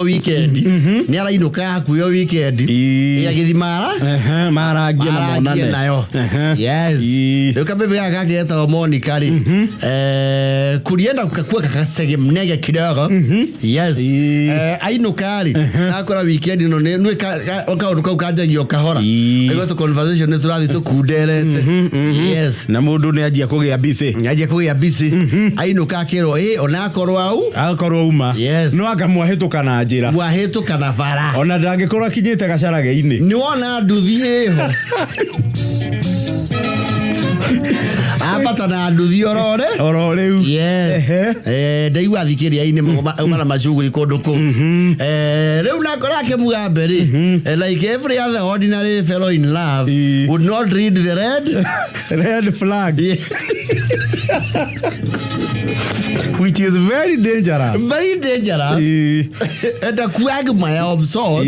weekend ni arainuka kuyo weekend ya githimara marangia na monane nayo yes ndio bebe yake eta Monica ri kurienda kukakua kakasege mnege kidogo yes ainuka ri akora weekend no nwe okaruka ukajagio kahora ego to conversation ni turathi to kuderete yes na mundu ni ajia kugia busy ainuka akero ona akorwo uma yes no akamwahituka na njira mwahituka na vara ona ndangikorwo akinyite gacarage-ini ni wona nduthi eho abata na nduthi orore yes ndaigua thikiria ine mara macuguri kundu ku riu nakora ke Mugabe ri like every other ordinary fellow in love would not read the red flag which is very dangerous and a quagmire of sorts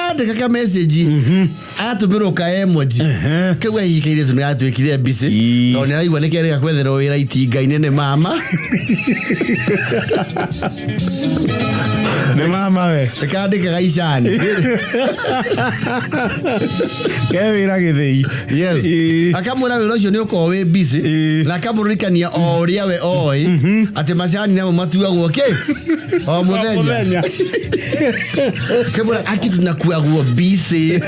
andika ka message atumiro ka emoji kewe hikire zuni atwikire busy no ni aigwa nekere gakwethera wira itinga inene mama ne mama we kandika gaicani kewira githei yes akamura wira ucio ni uko we busy na kamurikania o ria we oi ati macani na matuagwo ke o muthenya kemura akitu na kuagwo busy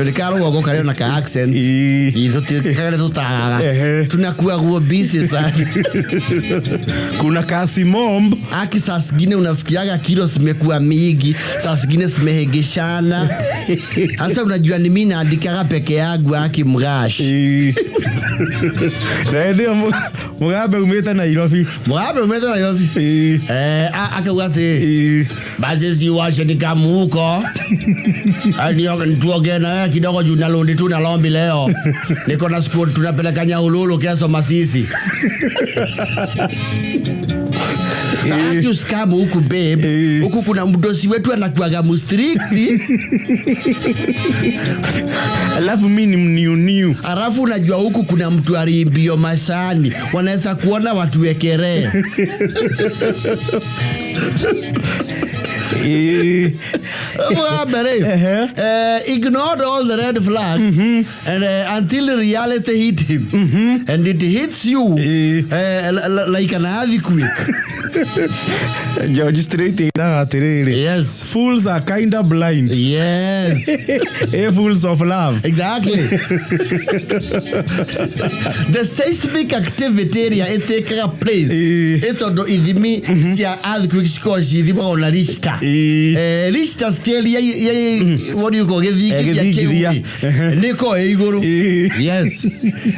ni karo go kare na ka accent izo tikare tutaga tunakuagwo busy sana kuna kasi momb saa zingine unasikiaga kilo zimekuwa mingi, saa zingine zimehegeshana. Hasa unajua ni mimi naandikaga peke yangu akimgashi. Na ndio Mugabe umeta Nairobi. Akawate basi si washe nikamuko. Alio nituoge na kidogo juu nalondi tu na lombi leo. Niko na school tunapeleka Nyahululu kesho Masisi. Aki skamu huku babe. Huku kuna mdosi wetu anakuaga mustrikti. Alafu mimi ni new. Alafu unajua huku kuna mtu arimbio masani. Wanaweza kuona watu wekere. Ignored all the red flags and until reality hit him and it hits you like an earthquake. George Strait yes, fools are kind of blind. Yes. Fools of love. Exactly. The seismic activity area it take a place. Ito do idimi sia earthquake sikoshi idimi ona lista. Lista scale what do you call it? Niko iguru. Yes.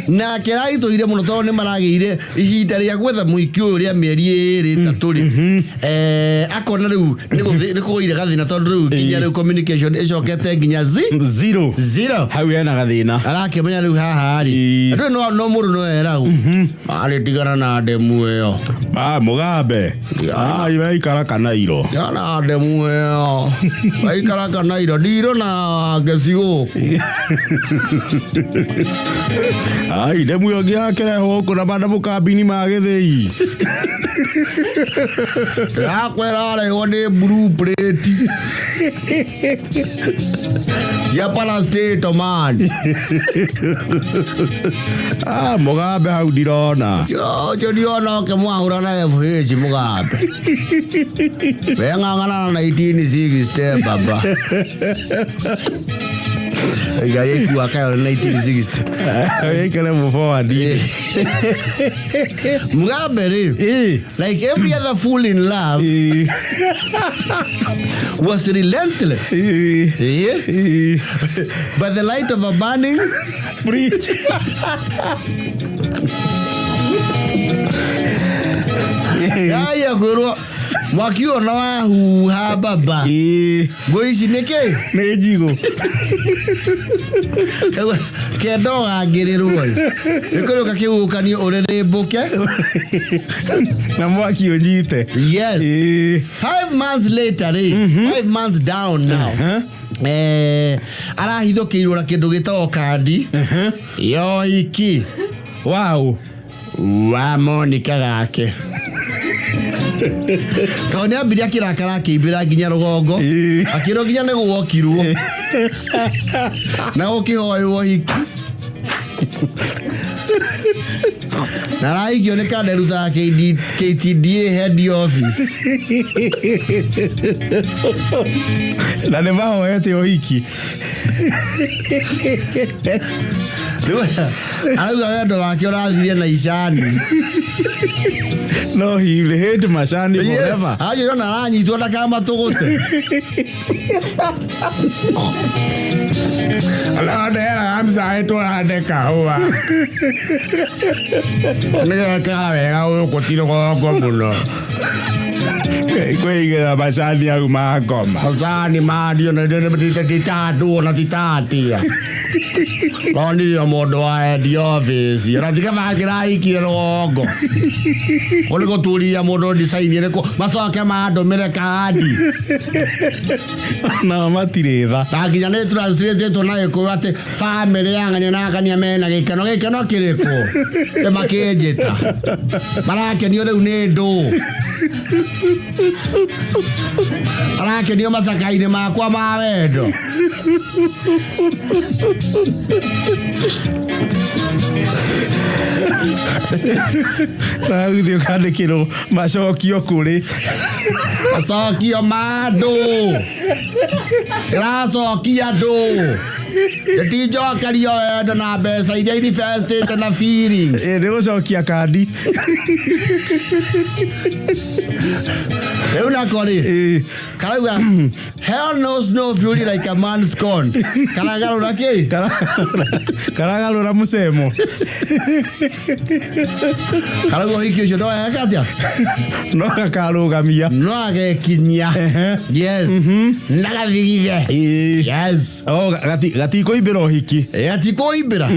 Na kerai to ire muno to ne maragire ihinda ria gwetha muikio ria mieri eri taturi. Akona riu niko ire gathina to riu kinya riu communication icokete nginya zero. Hau yana gathina. Arakemenya riu haha ari. Ndio no muru no erau. Ari tigana na demu eyo. Mugabe. Iwe ikara kanairo. Yana demu eyo. Ikara kanairo diro na gesigo. Ai demu yo giakere hoko na banda mukabini magethei. Akwera leo ni blueprint. Ya para state man. Mugabe hau dirona. Yo ndiona ke mwahura na FH Mugabe. Venga ngana na 1960 baba. Gaye ku akayo 1960. Ay kale mo forward. Mugabe like every other fool in love was relentless. By the light of a burning bridge. Yaya guru mwakio na wahu ha baba goici neke nejigo kendo agirirwo ikoro kakiukani orere boke na mwakio njite. Yes. 5 months later 5 months down now. Arahithukirwo na kindu gitao kandi yo iki wow wa Monica gake Kaone ambiri akirakara akimbira nginya rugongo akiro nginya negwokirwo na ukihoywo hiki narai kioneka nderutha KTDA head office na ne mahoete uhiki arauga wendo wake ũrathirie na icani no he hate mashani forever ayo na aranyitwo ndakamatũgũte ala ndera amsa etwarandeka huwa nĩgeka wega ũkũtiro goko mũno kwĩigĩra mashani au ma ngoma mashani madio na titatu na titatia Only a modo at the office. You're not going to like it all. Only go to the modo design. Masaka Mado Mercadi. No, Matireva. I can translate to Naiko family and Nakanya men. I cannot kill it. The Makejeta. Malakan, you don't need do. Malakan, you must have kind of Maquama. Na udio kande kiro macokio kuri macokio mando racokia ndu itijokario wendo na mbeca iria infested na feelings ni gucokia kandi Euna kori karauga hell knows no fury like a man's corn karagarura ki karagarura musemo karauga hiki ucio ndo ekatia no gakarugamia no agekinyia yes nagathigithe yes oh gati koibira hiki ati koibira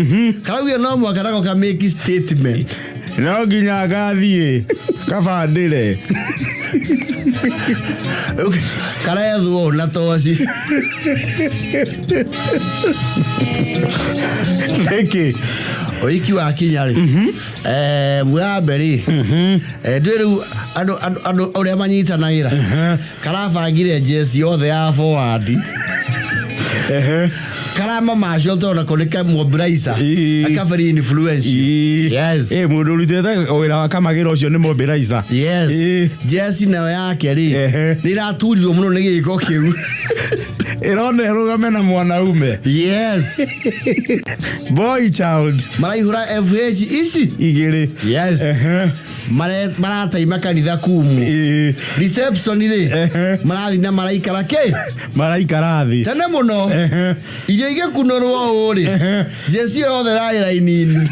karauga no mwaka nako ka make statement no ginya gathie kabandire okay karezo na tosi Neke oiki wa kinyari mwaberi ndiru ando ore manyita naira karabangire jesi othe ya forward karama majoto na koleka mobilizer akaveri influence yes mundu rutete wira wa kamagiro ucio ni mobilizer yes jesi nayo yake ri niraturirwo muno ni giko kiu irone rugame na mwanaume yes boy child maraihura FH ici igiri yes marata imakanitha kumu reception ri marathi na maraikara ke maraikara thi tene muno irio igekunorwo uri jesi othe raira inini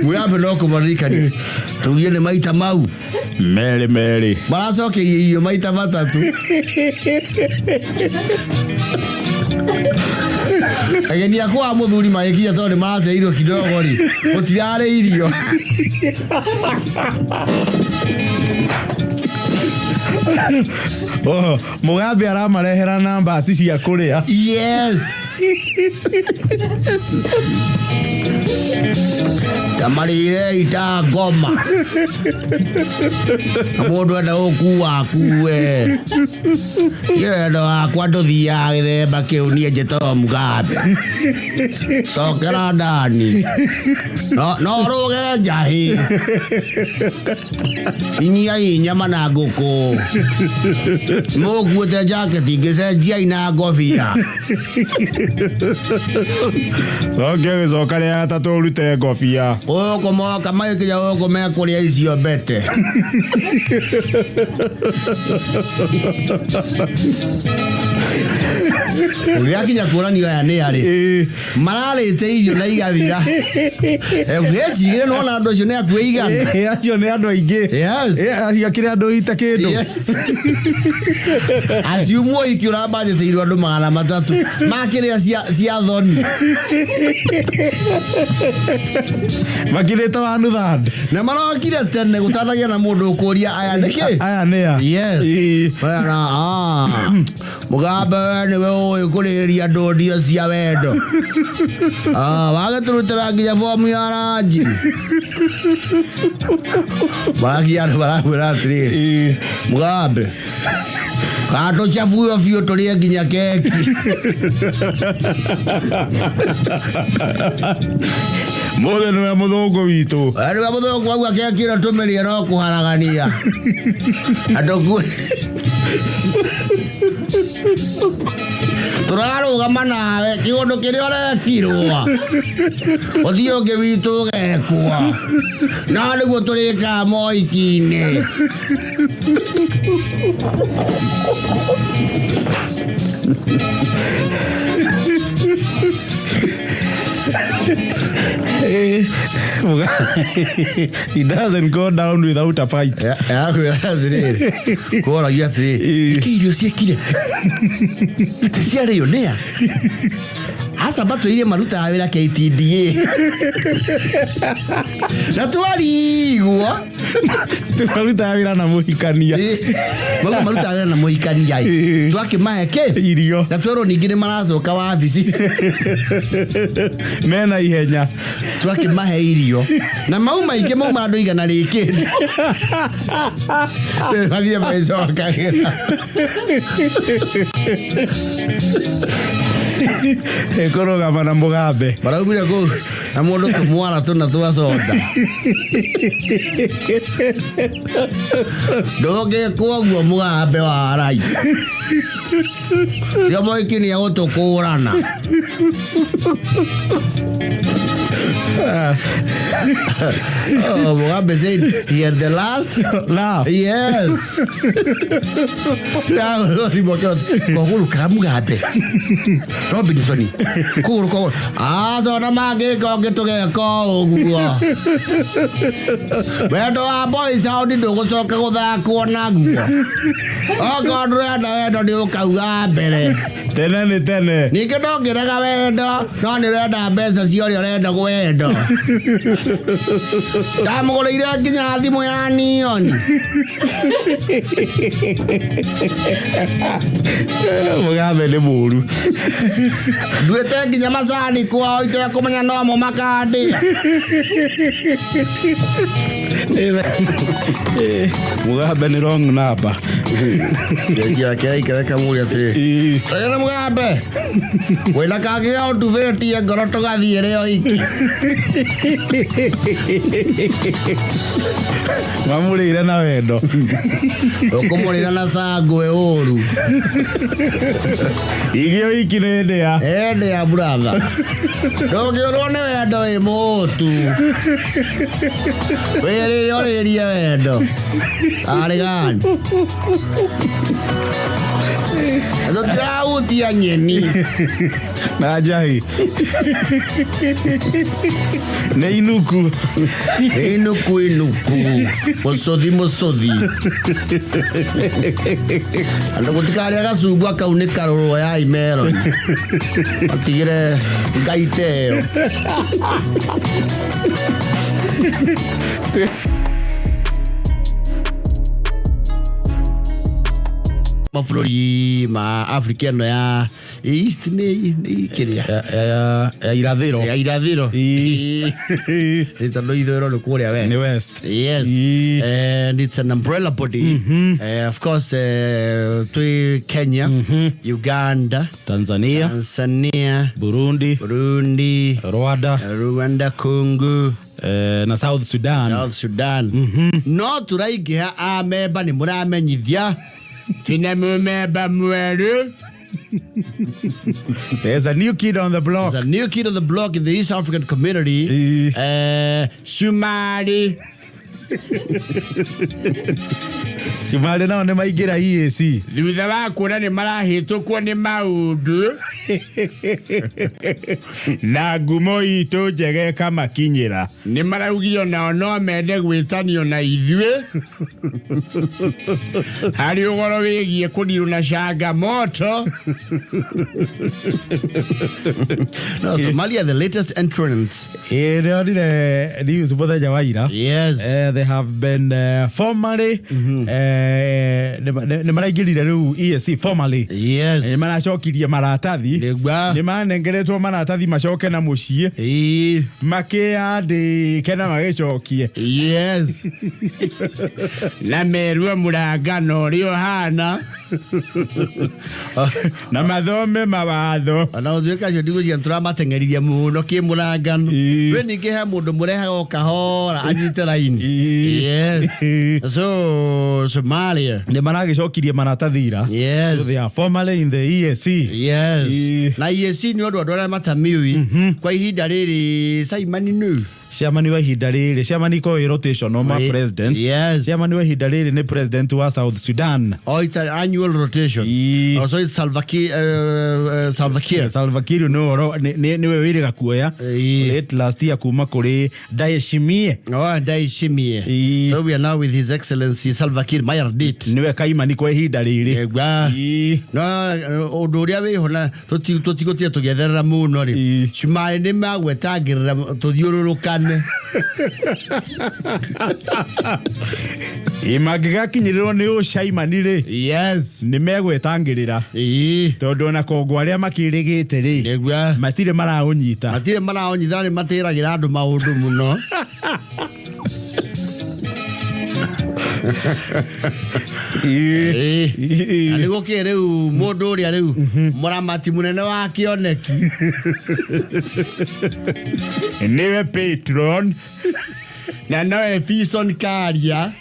Mwabe no kumarikani tugie ni maita mau mere maracoke iyo maita matatu ageni akwa muthuri magikia tondu maraceirwo kidogo ri utirare irio oh Mugabe aramarehera namba cia kuria yes Tamarire ita ngoma mundu enda gukuwa kuwe yendo akwa nduthia githemba kiu nie njito Mugabe cokera ndani no ruge njahi inyia inyama na nguku muguete jacket ngicenjia ina ngobia okay zokare hata turute ngobia Oko moka maiki ya oko mekuria icio bete. Uliakinya kurani ya ne ari. Mararite irio na igathira. FH igire no na ndo cio ne akwe igana. Acio ne andu aingi. Yes. Akire andu ita kindu. Asiumo ikiura budget irio andu 300. Makiria cia thoni. Makireta wanu thand na marokire tene gutanagia na mundu ukuria aya niki aya ne yes bana Mugabe ni we moyo kuleria ndodio cia wendo wagaturutira nginya fomu ya ranji baragwira atiri Mugabe kato chafuyo fio tulie nginya keki Mothe nä må thångå witå nä må thångå wau akekä tå mä rie no kå haragania andå tå rarå gama nawe kä gå ndå kä rä a å rekirwo å thiä å ngä witå gekwa na nä guo tå rä ka moiki-inä He doesn't go down without a fight. Kora yati. Kirio siekire. Tisiare yonea. Hasa batu ile maruta awira KTDA. Natuari igwa. Maruta awira na muhikania. Maruta awira na muhikania. Twake maheke irio. Natwero ningine maracoka wabici. Mena ihenya. Twake mahe irio. Na mauma inge mauma andu igana riki. Bathie maicoka. Ekoroga na Mugabe. Baraumire ku na mundu tumwara tuna twacoda. Ndoge kuoguo Mugabe wa rai. Cia moiki ni agutukurana. Oh, Mugabe said he had the last laugh. Yes. Koguru kara Mugabe. Robinson. Koguru. So na mage koge tugeko uguo. Wendo wa boys out ndugucoka guthakwo naguo. Okorwo ndurenda wendo ni ukauga mbere. Tene. Ningĩ ndongeraga wendo, no nĩ renda mbeca cia ũrĩa ũrenda gwendo. Ndamũgũrĩire nginya thimũ ya nioni. Mugabe nĩ mũru. Nduĩte nginya macani kwao itekũmenya no mo makandĩa. Mugabe nĩ wrong number. Yake ikareka mũri atĩrĩ. Tena Mugabe. Wĩna kangĩ ga ũtubĩtie ngoro tũgathiĩ rĩo iki. Mamũrĩire na wendo. Ũkũmũrĩra na cangwe ũru. Igio iki nĩ ndĩa. Ndĩa brother. Ndũngĩũrwo nĩ wendo wĩ mũtu. Wĩrĩrie wendo. Arĩ gani? Tũtirahutia nyeni. Na njahi. Nĩ inuku. Inuku. Mũcothi. Andũ gũtikarĩa gacungwa kau nĩ karũrũ ya imeroni. Atigire ngaite ĩyo. Mabũrũri ma Afrika ĩno ya East nĩ kĩrĩa ya irathĩro. Ya irathĩro. Tondũ ithũĩro nĩ kũrĩa west. Nĩ west. Yes. And it's an umbrella body. Of course, to Kenya, Uganda, Tanzania, Burundi, Rwanda, Congo, na South Sudan. No tũraingĩha amemba nĩ mũramenyithia twĩna mũmemba mwerũ. There's a new kid on the block. There's a new kid on the block in the East African community. Somali. Somali nao nĩ maingĩra EAC. Thutha wa kuona nĩ marahĩtũkwo nĩ maũndũ. Na ngumo itu njege kamakinyira. Ni maraugire nao no mende gwitanio na ithuĩ. Hari ũhoro wĩgiĩ kũnirwo na changamoto. No, Somalia, the latest entrants. News muthenya wa ira. Yes. They have been formally ne maraingirire riu EAC formally. Yes. Ne maracokirie maratathi. Ne manengeretwo maratathi macoke na muciĩ. Makĩandĩke na magĩcokie. Yes. Na merue mũrangano ũrĩa ũhana. Na mathome mawatho. Na ũthuĩka acio ndigũcia tũramateng'eririe mũno kĩmũrangano. We ningĩ he mũndũ mũrehaga o kahora anyite raini. Yes. So Somalia. Ne maragĩcokirie maratathi ira. Yes. So they are formally in the EAC. Yes. Na EAC nĩ ũndũ andũ arĩa matamiũi. Kwa ihinda rĩrĩ Simon nũ. Chairman wa ihinda rĩrĩ, chairman ko rotation no ma president. Yes. Chairman wa ihinda rĩrĩ ni president wa South Sudan. Oh, it's an annual rotation. Also it's Salva Kiir. Salva Kiir no we wĩrĩga kuoya. Late last year kuma kũrĩ Ndayishimiye. Oh, Ndayishimiye. So we are now with His Excellency Salva Kiir Mayardit. Niwe kaimani kwa ihinda rĩrĩ. No, ũndũ ũrĩa wĩho na tũtigũtiga tũgetherera mũno rĩ. Cumarĩ nĩ magwetangĩrĩra tũthiũrũrũkane. Magigakinyĩrĩrwo nĩ ũcaimani rĩ. Yes. Nĩ megwetangĩrĩra. Tondũ na kongo arĩa makĩrĩgĩte rĩ. Matirĩ maraũnyita. Matirĩ maraũnyita nĩ matĩragĩra andũ maũndũ mũno. Nĩ gũkĩrĩ rĩu mũndũ ũrĩa rĩu mũramati mũnene wa kĩoneki. Nĩwe patron. Na nowe Fison Karia.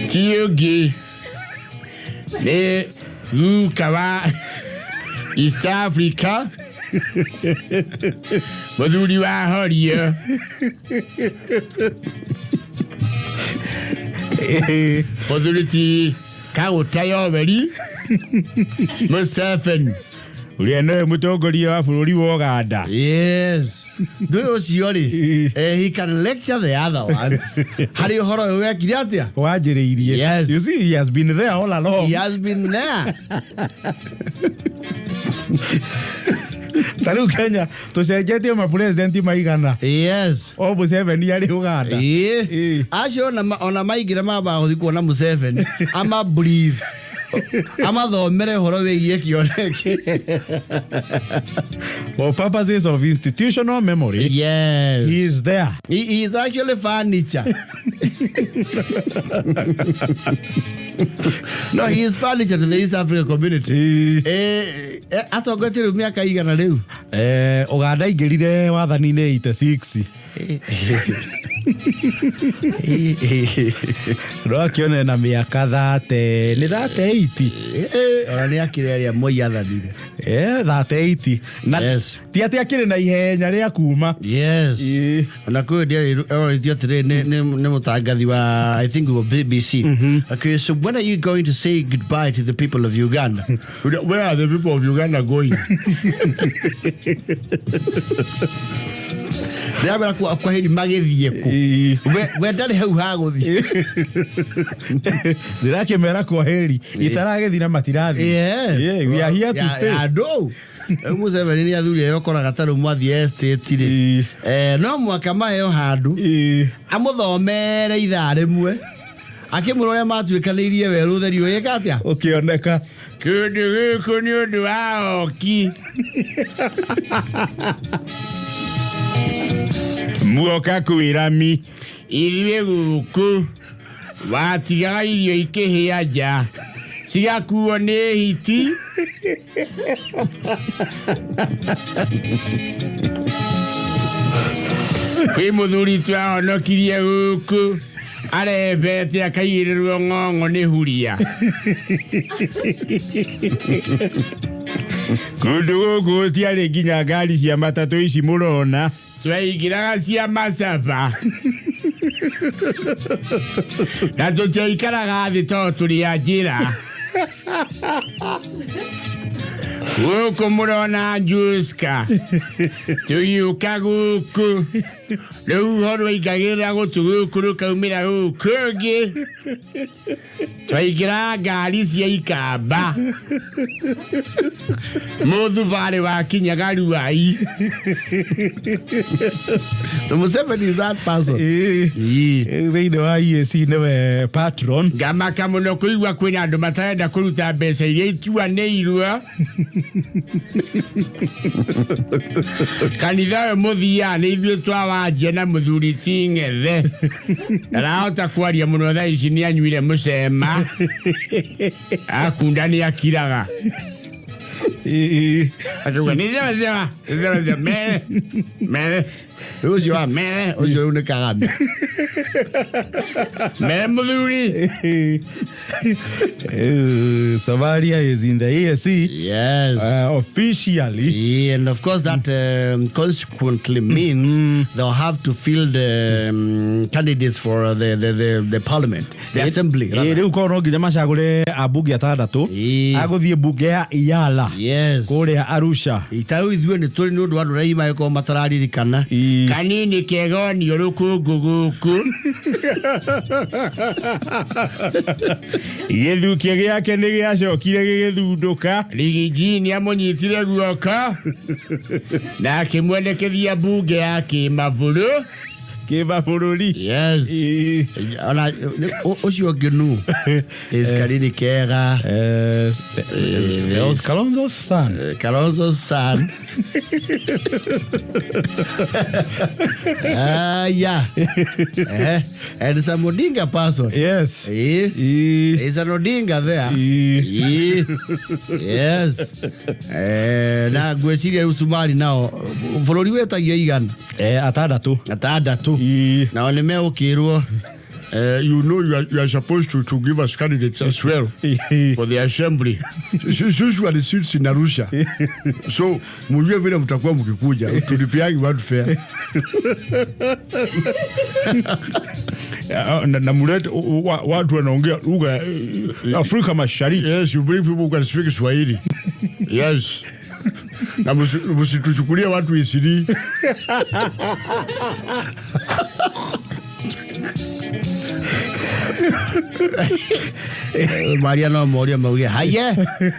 Ti ũngĩ nĩ Luka wa East Africa. Mũthuri wa Horia. Mũthuri ti Gathaiya Museveni. Ũrĩa nĩwe mũtongoria wa bũrũri wa Uganda. Yes. Ndũĩ ũcio rĩ. He can lecture the other ones. Harĩ ũhoro ũyũ wekire atĩa? Wanjĩrĩirie. Yes. You see, he has been there all along. He has been there. Taru Kenya tucenjetie ma president maigana. Yes. O Museveni ari Uganda. Acio ona maigira maba guthi kuona Museveni ama brief. Ama thomere horo wĩgiĩ kĩoneki. For purposes of institutional memory. Yes. He is there. He is actually furniture. No, he is furniture to the East African community. Atongotie miaka igana rĩu. Uganda ingĩrire wathani-inĩ 86. Rokione na miaka 30 ni 38. Ora ni akire aria moi athanire. 38. Na ti ati akire na ihenya ria kuma. Yes. Na ko dia already today ne mutangathi wa I think of BBC. Okay, so when are you going to say goodbye to the people of Uganda? Where are the people of Uganda going? Ndabara kwa heri magithie ku. We ndari hau ha guthi. Ndirake mera kwa heri itaragethira na matirathi. Yeah, we are here to stay. Ado. Museveni ni athuri yokora gataru mwathi estate ri. No mwaka mayo handu. Amuthomere ithaa rimwe. Akimurore matuikanĩirie werũ theri ũyĩka atĩa ũkĩoneka kĩndũ gĩkũ nĩ ũndũ wa oki muoka kwĩrami ithuĩ gũkũ watigaga irio ikĩhĩa nja cigakuo nĩ hiti kwĩ mũthuri twahonokirie gũkũ arevete akaigĩrĩrwo ng'ong'o nĩ huria kũndũ gũkũ tiarĩ nginya ngari cia matatũ ici mũrona twaingĩraga cia macaba na tũtiaikaraga thĩ tondũ tũrĩ a njĩra Guku murona Juska. Tuyuka guku. Riu horo ikagira gutuguku rukaumira guku ngi. Twaigira ngari cia ikamba. Muthubari wa kinyagaru wai. The Museveni is that person. Thĩinĩ wa EAC nĩwe patron. Ngamaka mũno kũigua kwĩna andũ matarenda kũruta mbeca iria ituanĩirwo. Kanitha we mũthia nĩ ithuĩ twawanjia na mũthuri ti ng'ethe. Ndarahota kwaria mũno thaa ici nĩ anyuire mũcema. Akunda nĩ akiraga. Atuga nĩ zema. Mere. Ucio wa mere, ucio une kagame. Mere mũthuri. Somalia is in the EAC. Yes. Officially. Yeah, and of course that consequently means they'll have to field candidates for the parliament, the assembly. Rĩu kono nginya macagũre abunge atandatũ. Agũthiĩ bunge ya EALA. Yes. Kũrĩa Arusha. Itaru ithuĩ nĩ tũrĩ nĩ ũndũ wa andũ arĩa maĩkorwo matararirikana. Kanini kegonio rũkũngũ gũkũ. Gĩthukia gĩake nĩ gĩacokire gĩgĩthundũka. Rigiji nĩ amũnyitire guoko. Na akĩmwendekithia bunge ya kĩmabũrũ. Kĩmabũrũri. Yes. Ona ũcio ũngĩ nũ is Kanini Kega. Kalonzo's son. Kalonzo's son. Yeah. And it's a Odinga person. Yes. It's an Odinga there. Yes. Na gweciria Somali nao bũrũri wetagio igana. Atandatũ. Now nĩ meũkĩrwo You know you are supposed to give us candidates as well for the assembly. Usually seats in Arusha. So mjue vile mtakuwa mkikuja tulipiagi watu fair. Na mulete watu wanaongea lugha Afrika Mashariki. Yes, you bring people who can speak Swahili. Yes. Na msituchukulia watu isiri. Mariano Moria Moria. Haye,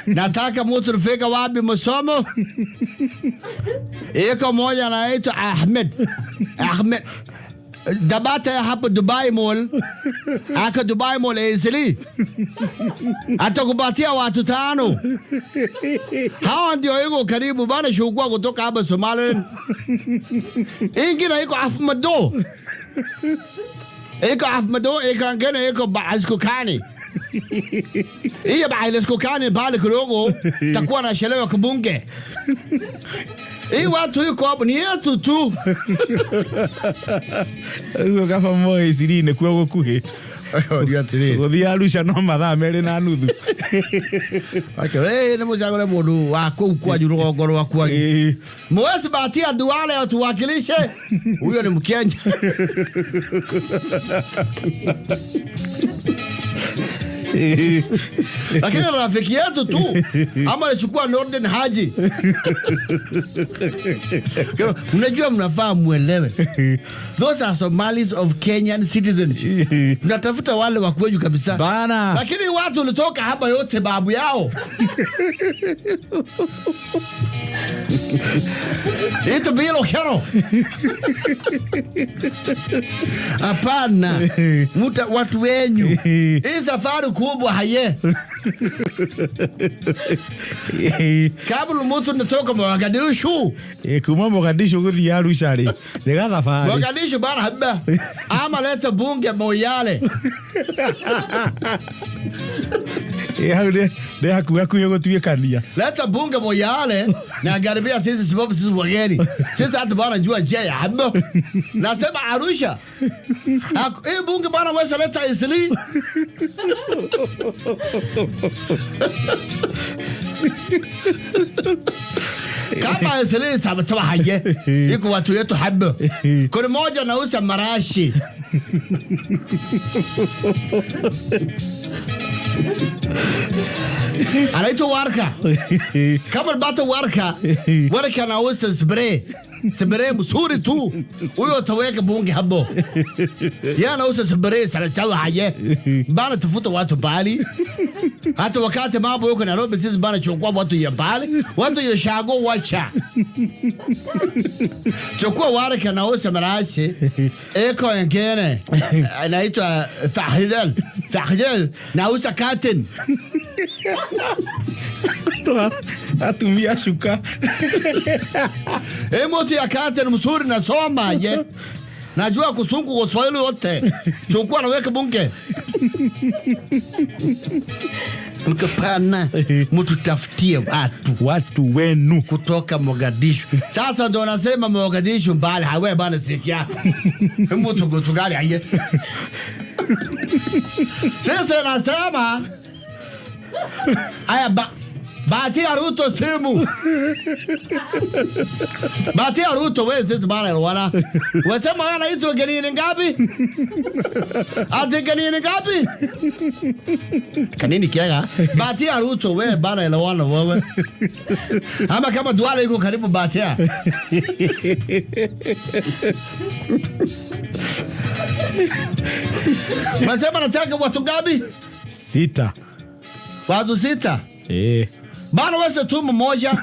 nataka mtu rafika wapi masomo? Iko moja anaitwa Ahmed. Dabata hapa Dubai Mall. Aka Dubai Mall easily. Atakupatia watu 5. Hawa ndio iko karibu bana shukua kutoka hapa Somalia. Ingine iko Afmado. Iko Afmado, iko ngene iko Baaskokani. Iya Baaskokani pale kidogo takuwa na shelewa kubunge. Hii watu yuko hapo ni yetu tu. Ugo kafa moyo isirine kwa gukuhi. Gũthiĩ Arusha no mathaa merĩ na nuthu. Nĩ mũcagũre mũndũ wa kũu kwanyu rũgongo rwakwa. Mwezi Batia Duale atuwakilishe. Huyo ni Mkenya. Lakini rafiki yetu tu ama alichukua Norden Haji. Mnajua mnafaa muelewe. Those are Somalis of Kenyan citizenship. Mnatafuta wale wa kwetu kabisa. Bana. Lakini watu walitoka hapa yote babu yao. Ito bilo kero. Hapana. Watu wenyu. Hii safari kubwa haye. Kabla mtu natoka Mogadishu. Kuma Mogadishu gũthiĩ Arusha rĩ. Nĩ gathabarĩ. Mogadishu bana haba. Ama leta bunge Moyale. Hau nĩ hakuhĩ gũtuĩkania. Leta bunge Moyale na garibia sisi sababu sisi wageni. Sisi hata bana jua je haba. Nasema Arusha. Hii bunge bana wesa leta isili. Kama isili sawa haye. Iko watu yetu haba. Kuna moja nauza marashi. anaitwa Warka. Kama bata Warka anauza spray mzuri tu. Huyo utaweka bunge hapo. Yeye anauza spray sana sawa haye. Bana tafuta watu bali. Hata wakati mambo yuko Nairobi sisi bana chukua watu ya bali. Watu ya shago wacha. Chukua Warka anauza marashi. Eko ngene. Anaitwa Fahidel. Nauza curtain. Atumia shuka. Moto ya curtain mzuri na soma ye. Najua kusungu kwa Swahili wote. Chukua na weka bunge. Mkapana mtu tafutie watu wenu kutoka Mogadishu. Sasa ndo nasema Mogadishu mbali hawe bana sikia. Mtu kutugali aye. Sasa nasema aya Batia Ruto simu. Batia Ruto wewe sisi bana wana. Wasema ana hizo ganini ngapi? Ati ganini ngapi? Kanini kiaga? Batia Ruto wewe bana wana wewe. Ama kama Duale iko karibu Batia. Wasema nataka watu ngapi? 6. Watu 6? Bana wewe tu mmoja.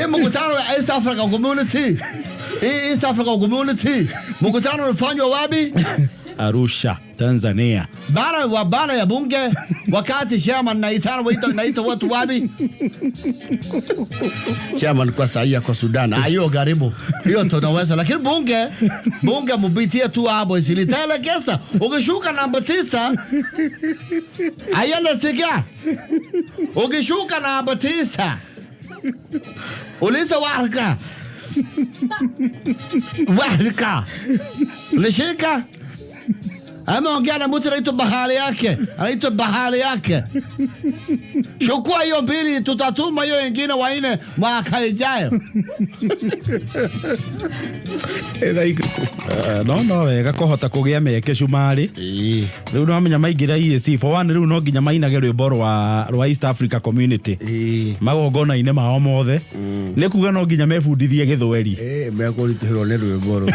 Mkutano wa East Africa Community. East Africa Community. Mkutano unafanywa wapi? Arusha, Tanzania. Bana ya bunge wakati chairman naita watu wapi? Chairman kwa sahihi kwa Sudan. Ayo karibu. Hiyo tunaweza lakini bunge mbitie tu hapo isilitele kesa. Ukishuka namba 9 ayana siga. Ukishuka namba 9 ulisa Warka. Lishika. Ameongea na mtu anaitwa bahari yake. Chukua hiyo mbili tutatuma hiyo nyingine waine mwaka ijayo. No wega kohota kugia meke cumari. Riu no menya maingira EAC for one riu no nginya mainage rwimbo rwa East Africa Community. Magongona ine mao mothe. Ni kuga no nginya mebundithie Githweri. Mekurituhirwo ni rwimbo.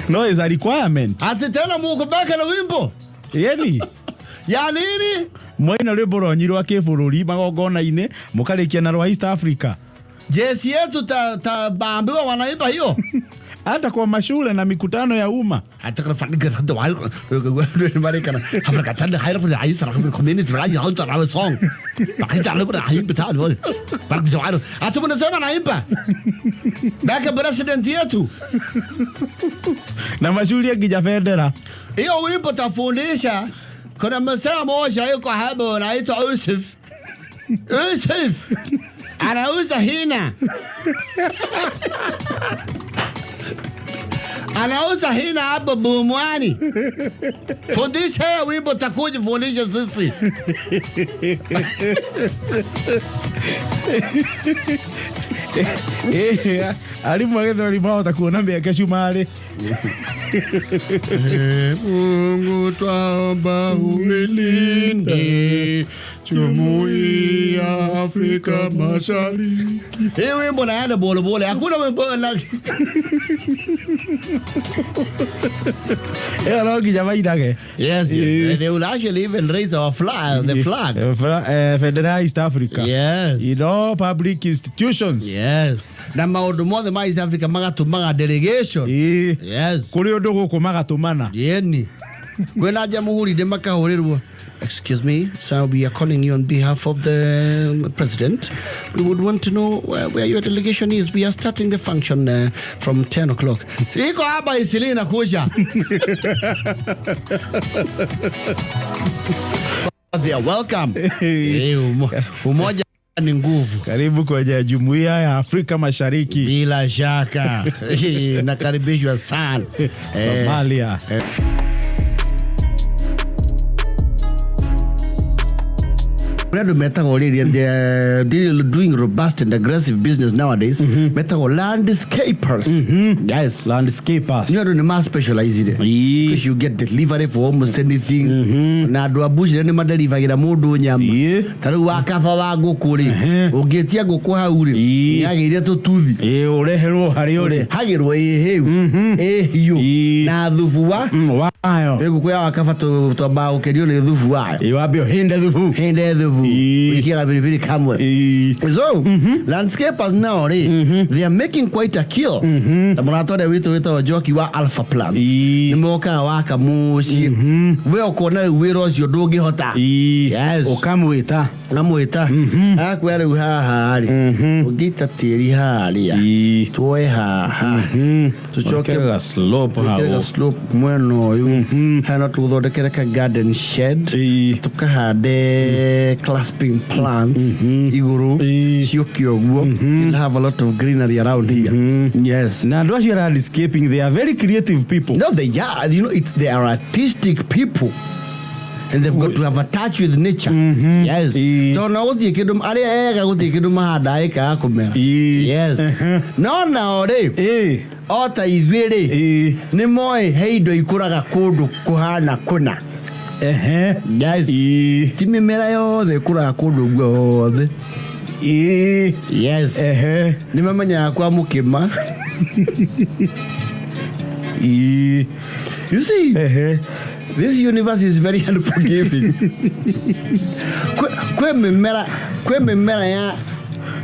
No is a requirement. Ati tena mukubaka na wimbo. Yeni. Ya nini? Mwaina rwimbo rwa kibururi magongona ine mukarikia na rwa East Africa. Jesi yetu tabambiwa wanaimba hiyo. Hata kwa mashule na mikutano ya umma. Hata kwa fadika hata wale Marekani. Afrika tanda haira kwa East Africa Community raji hauta rawe song. Bakita alibura haimba tano. Baraka zawaro. Hata mnasema naimba. Baka president yetu. Na mashule ya kijafedera. Hiyo wimbo tafundisha. Kuna msemo moja yuko hapo anaitwa Yusuf. Anauza hina. Anauza hina hapo Bumwani. Fundisha wimbo takuja fundisha sisi. Alimu wa Githweri mahota kuona meke cumari. Mungu twaomba uilinde Jumuiya ya Afrika Mashariki. Hii wimbo naenda bole. Hakuna wimbo na Logi jamainage. Yes. They will actually even raise our flag, the flag. Federal East Africa. Yes. In all public institutions. Yes. Na maundu mothe ma East Africa magatumaga delegation. Yes. Kuri undu guku magatumana. Yeni. Kwena jamhuri de makahurirwo. Excuse me, sir, we are calling you on behalf of the president. We would want to know where your delegation is. We are starting the function from 10 o'clock. Iko hapa isilina kuja. They are welcome. Umoja ni nguvu. Karibu kwenye Jumuiya ya Afrika Mashariki. Bila shaka. Nakaribishwa sana. Somalia. Kuria metago already and they're doing robust and aggressive business nowadays. Metago landscapers. Yes. Landscapers. You don't mass specialize it. Because you get delivery for almost anything. Na do abush ne ma deliver gira mundu nyama. Taru wakafa wa ngukuri. Ugetia nguku hauri. Nyagire tututhi. Ureherwo hari uri. Hagirwo hiu. Hiu. Na thufu wa wayo. Nguku ya wakafa to ba ukerio ne thufu wayo. Wabio hinde thufu. Ikiga very kamwe. So, landscapers now they are making quite a kill. Tamuratore wito joki wa alpha plants. Nimoka waka mushi. We okona wiro cio ndungihota. Yes. Ukamwita. Ngamwita. Akwere haha ri. Ugita tiri haria. Tuwe haha. Tuchoke ga slope hawo. Slope mweno yu. Hana tuthondekere ka garden shed. Tukahande clasping plants. Iguru. Ciokio guo. You'll have a lot of greenery around here. Yes. Now those are landscaping, they are very creative people. No, they are. You know, they are artistic people. And they've got to have a touch with nature. Yes. So now what you kidum area what you kidum mahada eka kumera. Yes. No now de. Ota izwere. Ni moe heido ikuraga kudu kuhana kuna. Yes. Timi mera yo de kuraga kudu gode. Yes. Ni mamanya kwa mukima. You see, this universe is very unforgiving. Kwe memera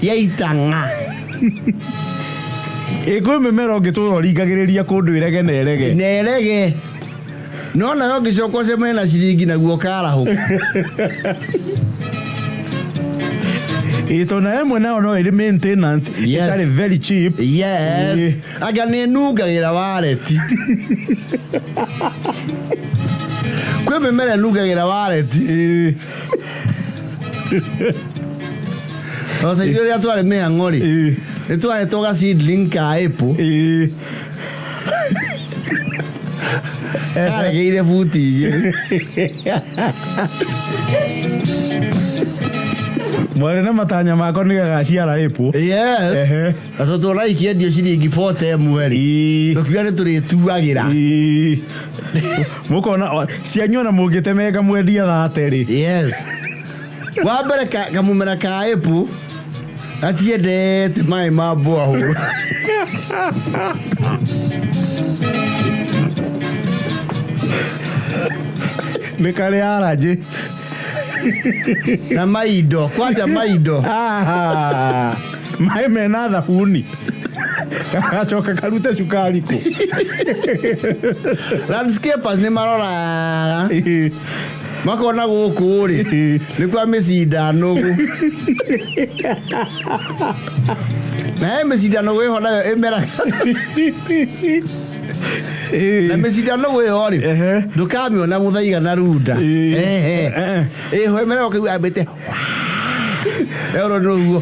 ya itanga. Kwe memera ongetura ringagiriria kundu irege na irege. Nerege. No na yo gicoko se mena ciringi na guo karaho. Itona emwe no iri maintenance. Yes. It is very cheap. Yes. Aga nenugagira wareti. Kwe memera nugagira wareti. Osa idio atware me Ngoni. Etwa etoga seedling ka epo. Kare geire futi. Mwana matanya mako ni gaciara epo. Yes. Aso tora ikiendia ciringi 40 mweri. Tukiane turi tuagira. Mukona cianyona mungitemega mwendia 30. Yes. Wa mbere kamumera ka epo atiendete mai mabo aho. Nikale araje. Na maido, kwaja maido. Mai mena thabuni. Kachoka karute cukari ko. Landscapers ni marora. Makona guku ri. Ni kwa micindano gu. Na micindano we hona emera. Na mecindano we hori. Ndukamiona muthaiga na runda. Ho emera okiu abete. Euro no.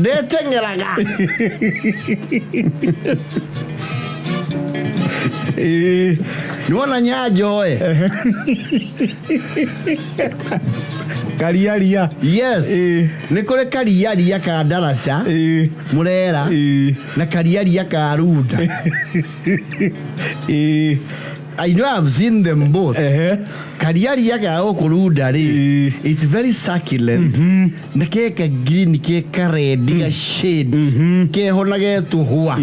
Detengeraga. Nuona nyajo Kariaria. Yes. Ni kore kariaria ka darasa. Murera. Na kariaria ka runda. I know I've seen them both. Kariaria ka okurunda ri. It's very succulent. Na keka green keka red ga shade. Ke hona ge tuhua.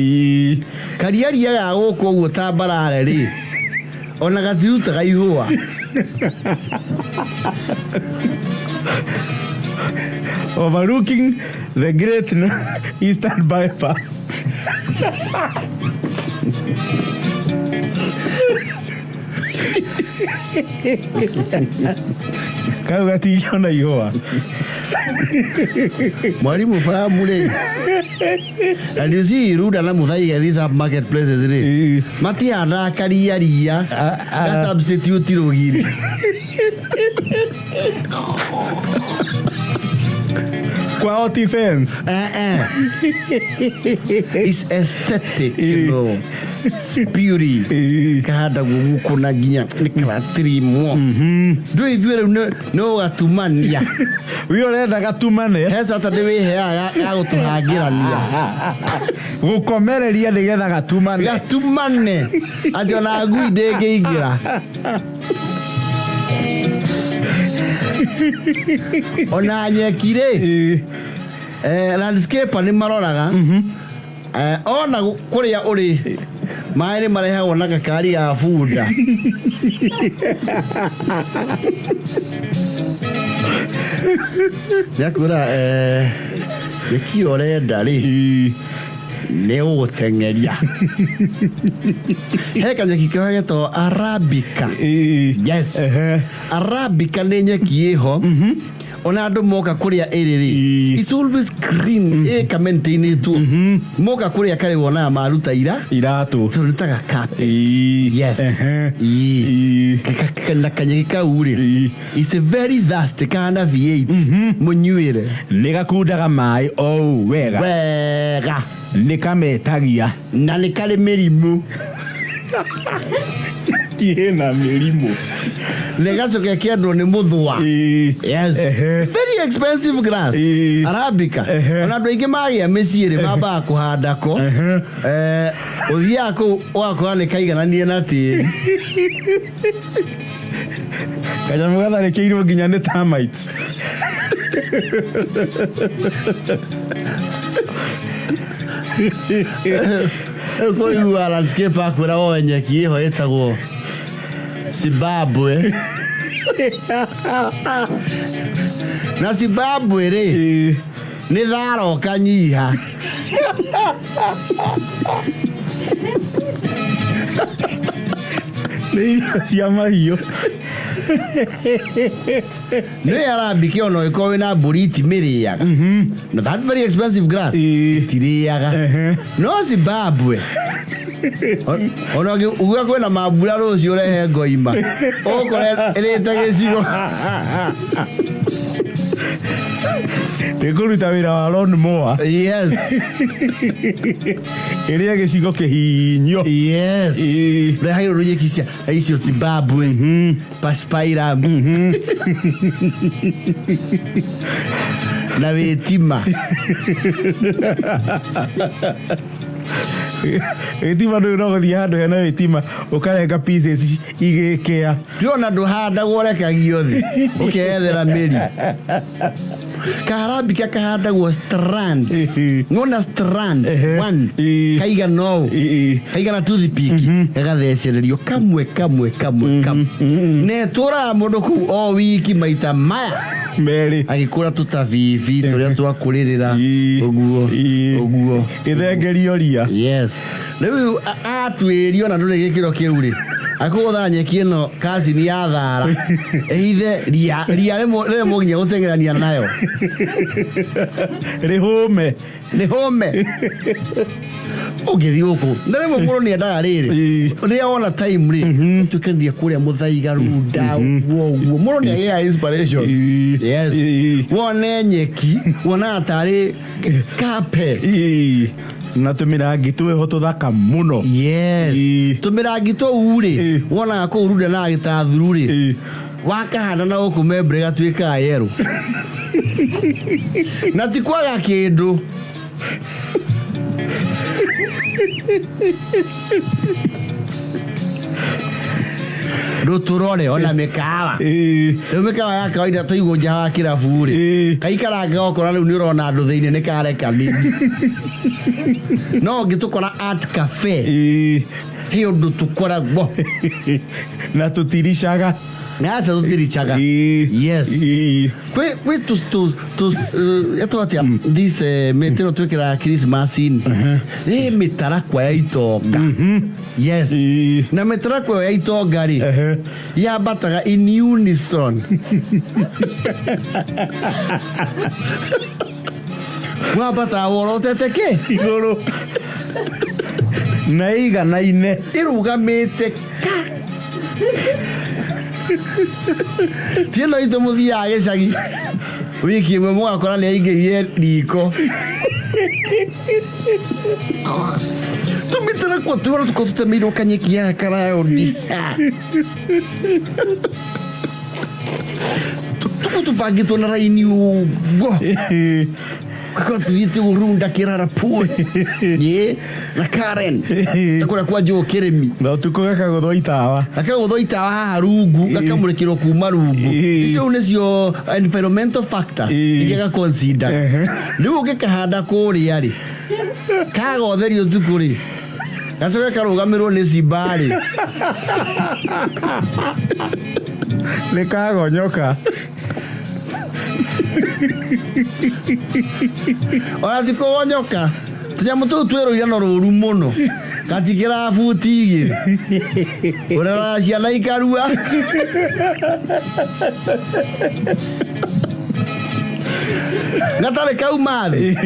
Kariaria ka okwo tabarare ri. Ona gatiruta ga ihua. Overlooking the great Eastern bypass. Kagati yona yoa. Mwalimu fahamu le. And you see Ruda na Muthaiga these are marketplaces re. Mati ana kariaria. Ka substitute rogiri. Quality fence. It's aesthetic, you know. spuri kahanda guku na ginya nikratiri mo do ithuere no gatumania Wio renda gatumane hesa tande we heaga ya gutuhangirania gukomereria nigetha gatumane ajona ngui ndingiingira ona nyekire landscape ni maroraga ona kuria uri mai ni marehagwo na gakari ga bunda yakura yekiorenda ri ne utengeria heka nyeki kageto arabica yes arabica ne nyeki iho ona andu moka kuria iriri it's always green kamenti tu moka kuria kare wona maruta iratu tunitaga carpet yes kana kanyeki kauri it's a very vast kana V8 munyuire nigakundaga mai wega nikametagia na nikari mirimu kihena mirimu legacoke kiandwo ni muthwa yes very expensive grass arabica ona andu aingi magia miciiri mamba kuhanda ko uthia ko wakora ni kaigananie na tiri kaja mugatha rekeirwo nginya ni termites ko yu landscape akwira wo nyeki iho etagwo Zimbabwe na Zimbabwe ri ni tharo kanyiha ni cia mahiũ no arabica ono iko wina buriti miriaga no that very expensive grass tiriaga no Zimbabwe ono uga kwena mabura rucio urehe ngoima ukore irite gicigo nikuruta wira wa lawn mower yes iria gicigo kihinyo yes rehairo rujekisia aicio Zimbabwe paspairam na vitima Etima no gothia handu hena vitima ukarenga pieces igikea ndiona nduhanda gorekagia thi ukethera miri Karabika kahanda strand ngona strand one kaiga no kaiga na toothpick gathecererio kamwe ne tora mundu ku o wiki maita maya meri agikura tutavivi turia twakuririra uguo ithengerio ria yes riu atwirio na ndure gikiro kiuri akutha nyeki ino kazi ni ya thara eithe ria remo nginya gutengerania nayo rihume ugithi guku ndare mukuru ni endaga riri ria wona time ri tukendia kuria muthaiga runda woguo muro ni agia inspiration yes wona nyeki wona atari carpet na tumirangi tweho tuthaka muno yes tumirangi to uri wona ko urude na gitathuru ri wakahanda na ukumembre gatwika yero na tikwaga kindu Ruturore ona mekawa mekawa ya kawaida tuigo jaha kiraburi kaikaranga okora riu ni urona andu thiini ni kareka nini no gitukora art cafe hiyo ndu tukoragwo na tutirishaga nasa tutirichaga yes kwe eto atia this metero twekera Christmas in mitarakwa ya itonga yes na mitarakwa ya itonga ri ya bataga in unison mwa bata worotete ke iguru naiga naine irugamite ka tieno ito muthia gicagi wiki imwe mwakora ni aingirie riko tumitira Kwa tuora tukote miro kanyekia karaoni. Tuko tufagito na raini ugo. Kwa tuite urunda kirara pue. Ye na Karen. Takora kwa jo keremi. Na tuko kagotho itawa. Akagotho itawa harugu gakamurekiro kuma rugu. Icio necio environmental factors. Iga consider. Riu gikahanda kuria ri. Kagotherio thukuri. Gacoka karugamirwo ni cimbari. Ni kagonyoka. Ora tiko wonyoka. Tunyamu tu twero ira no ruru muno. Katikira futi igiri. Ora ciana ikarua. Natare kaumathi.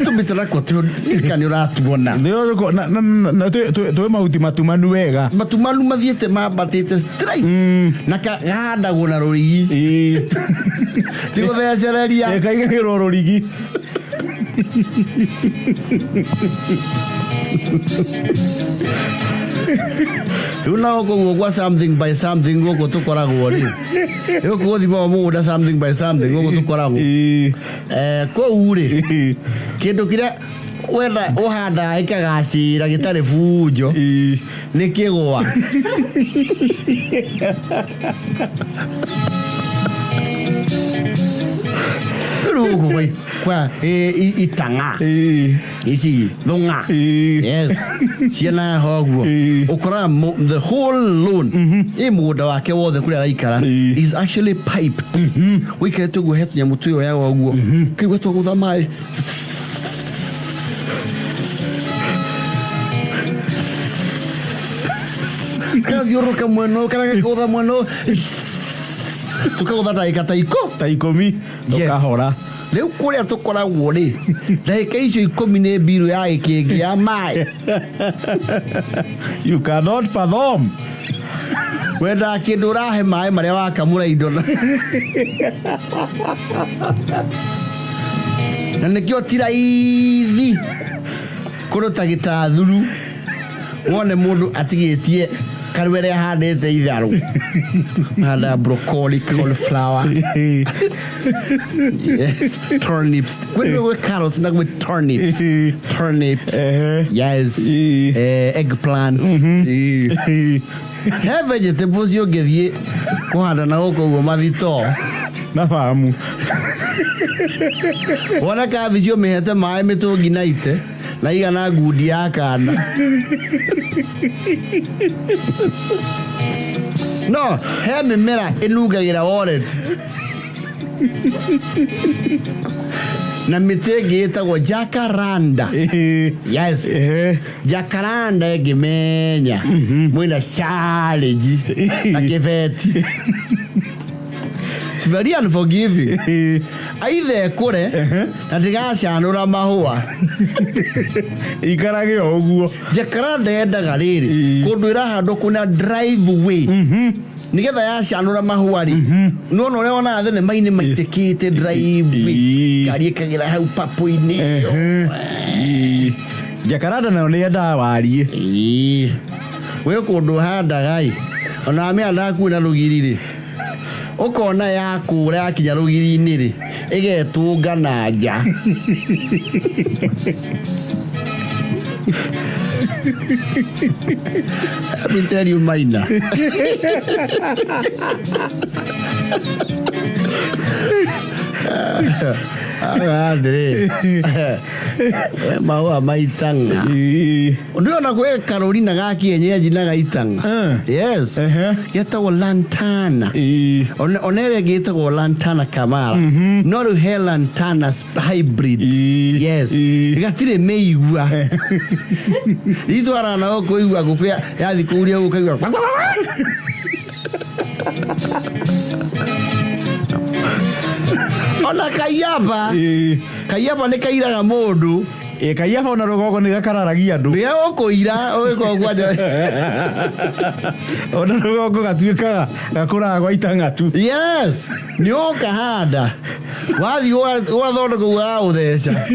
Tumitara kwa tu kani uratuona. Ndio na tu mauti matumanu wega. Matumanu mathiete mabatite straight. Na kahanda guna rurigi. Tigo thecereria. Kaigagirwo rurigi. Una oko gwa something by something goko tukoragwo ri. Yoko gothima muda something by something goko tukoragwo. Ko ure. Kindu kira wenda uhanda ikagacira gitare fujo. Ni kigwa. Rugo we kwa itanga. Isi longa. Yes. Ciana hogwo. Ukora the whole loan. Muda wake wothe kuri araikara is actually piped. We can to go het nyamutu yo ya hogwo. Kigwe to gutha mai. Kana dioroka mweno kana gutha mweno. Tukagutha daika taikomi tukahora. Leu kuria tukoragwo ri daika icio 10 ni biru ya ikingi ya mai. You cannot fathom. Wenda kindu rahe mai maria wakamura indo na nikio tiraithi kuruta gitathuru wone mundu atigitie karwere handete itharu handa broccoli, cauliflower, yes, turnips. We carrots na with turnips, yes, eggplant. He vegetables yo gethie kuhanda na goko mathito na famu. Wona cabbage yo mehete mai mitungi naite na igana ngudi ya kana. No, he mimera inugagira wallet. Na mitegi itagwo jacaranda. Yes. Jacaranda egimenya. Mwina challenge na kiveti. It's very unforgiving. Aithe kure na ndigacanura mahua. Ikarage oguo. Jacaranda yendaga riri kundu irahandwo kuna driveway. Nigetha yacanura mahua ri no no leona thene maini maitikite driveway kari kagira hau papo-ini. Jacaranda na ne yenda warie. We kundu handaga i ona ame anaku na rugiri ri ukona yakura yakinya rugiri-ini ri igetunga na nja. Let me tell you mine. Andre. Maua maitanga. Ndio na kwe Carolina ga kienyeji na gaitanga. Yes. Yetagwo lantana. Onere gitagwo lantana kamara. No ru lantana hybrid. Yes. Gatire meigua. Izo ara na oko igua gukya yathi kuria gukaigua. Ona kayaba ne kairaga mundu. Kayaba ona rogogo ni gakararagia andu. Ria okuira ogiko kwaja. Ona rogogo gatuikaga gakuraga gwa itanga tu. Yes. Ni okahanda. Wathi wathondeka gwa utheca.